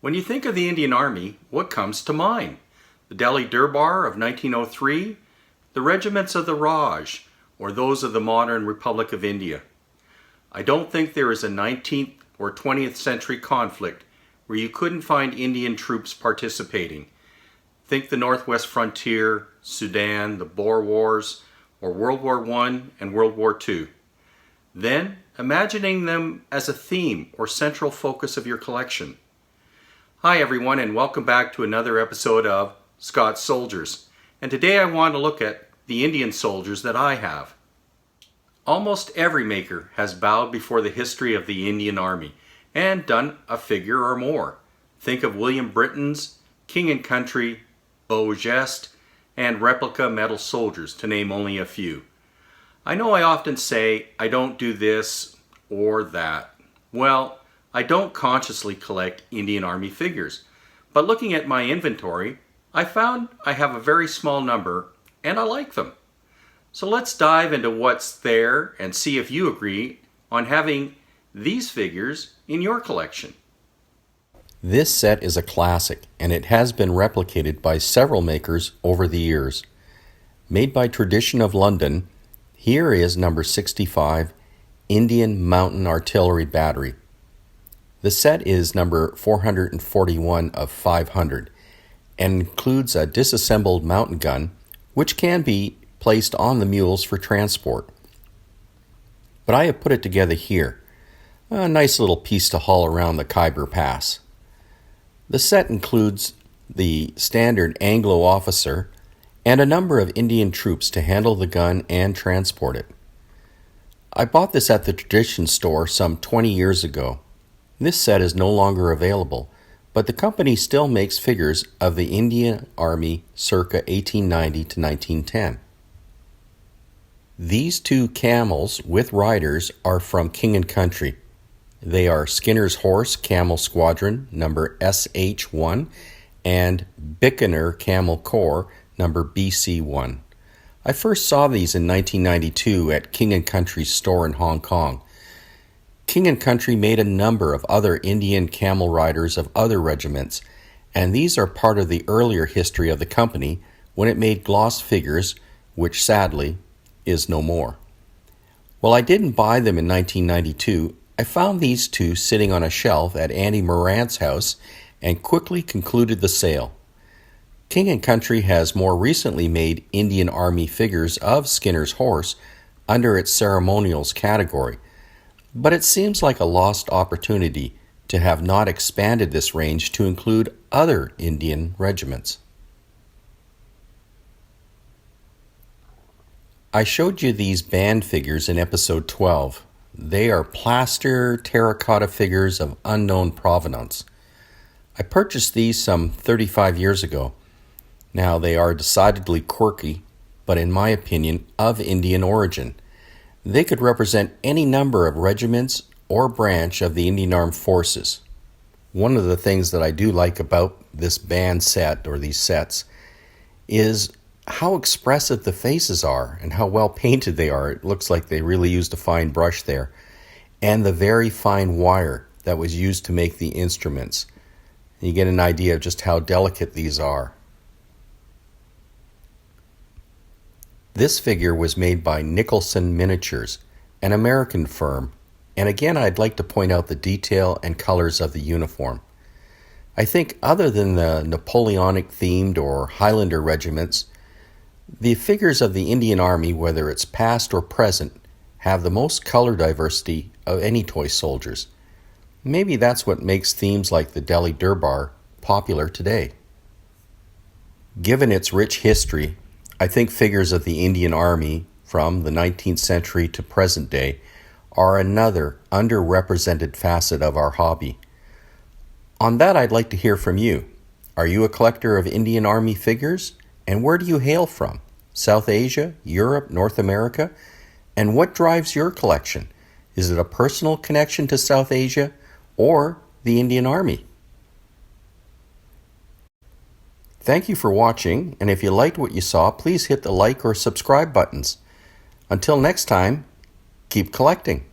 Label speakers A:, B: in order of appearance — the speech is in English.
A: When you think of the Indian Army, what comes to mind? The Delhi Durbar of 1903, the regiments of the Raj, or those of the modern Republic of India? I don't think there is a 19th or 20th century conflict where you couldn't find Indian troops participating. Think the Northwest Frontier, Sudan, the Boer Wars, or World War I and World War II. Then, imagining them as a theme or central focus of your collection. Hi everyone, and welcome back to another episode of Scott's Soldiers. And today I want to look at the Indian soldiers that I have. Almost every maker has bowed before the history of the Indian Army and done a figure or more. Think of William Britton's King and Country, Beau Geste, and replica metal soldiers, to name only a few. I know I often say I don't do this or that. Well, I don't consciously collect Indian Army figures, but looking at my inventory, I found I have a very small number and I like them. So let's dive into what's there and see if you agree on having these figures in your collection.
B: This set is a classic, and it has been replicated by several makers over the years. Made by Tradition of London, here is number 65, Indian Mountain Artillery Battery. The set is number 441 of 500 and includes a disassembled mountain gun, which can be placed on the mules for transport. But I have put it together here, a nice little piece to haul around the Khyber Pass. The set includes the standard Anglo officer and a number of Indian troops to handle the gun and transport it. I bought this at the Tradition store some 20 years ago. This set is no longer available, but the company still makes figures of the Indian Army circa 1890 to 1910. These two camels with riders are from King and Country. They are Skinner's Horse Camel Squadron, number SH1, and Bikaner Camel Corps, number BC1. I first saw these in 1992 at King and Country's store in Hong Kong. King and Country made a number of other Indian camel riders of other regiments, and these are part of the earlier history of the company when it made gloss figures, which sadly is no more. While I didn't buy them in 1992, I found these two sitting on a shelf at Andy Morant's house and quickly concluded the sale. King and Country has more recently made Indian Army figures of Skinner's Horse under its ceremonials category, but it seems like a lost opportunity to have not expanded this range to include other Indian regiments. I showed you these band figures in episode 12. They are plaster terracotta figures of unknown provenance. I purchased these some 35 years ago. Now they are decidedly quirky, but in my opinion, of Indian origin. They could represent any number of regiments or branch of the Indian Armed Forces. One of the things that I do like about this band set or these sets is how expressive the faces are and how well painted they are. It looks like they really used a fine brush there. And the very fine wire that was used to make the instruments. You get an idea of just how delicate these are. This figure was made by Nicholson Miniatures, an American firm, and again I'd like to point out the detail and colors of the uniform. I think other than the Napoleonic themed or Highlander regiments, the figures of the Indian Army, whether it's past or present, have the most color diversity of any toy soldiers. Maybe that's what makes themes like the Delhi Durbar popular today. Given its rich history, I think figures of the Indian Army from the 19th century to present day are another underrepresented facet of our hobby. On that, I'd like to hear from you. Are you a collector of Indian Army figures? And where do you hail from? South Asia, Europe, North America? And what drives your collection? Is it a personal connection to South Asia or the Indian Army? Thank you for watching, and if you liked what you saw, please hit the like or subscribe buttons. Until next time, keep collecting.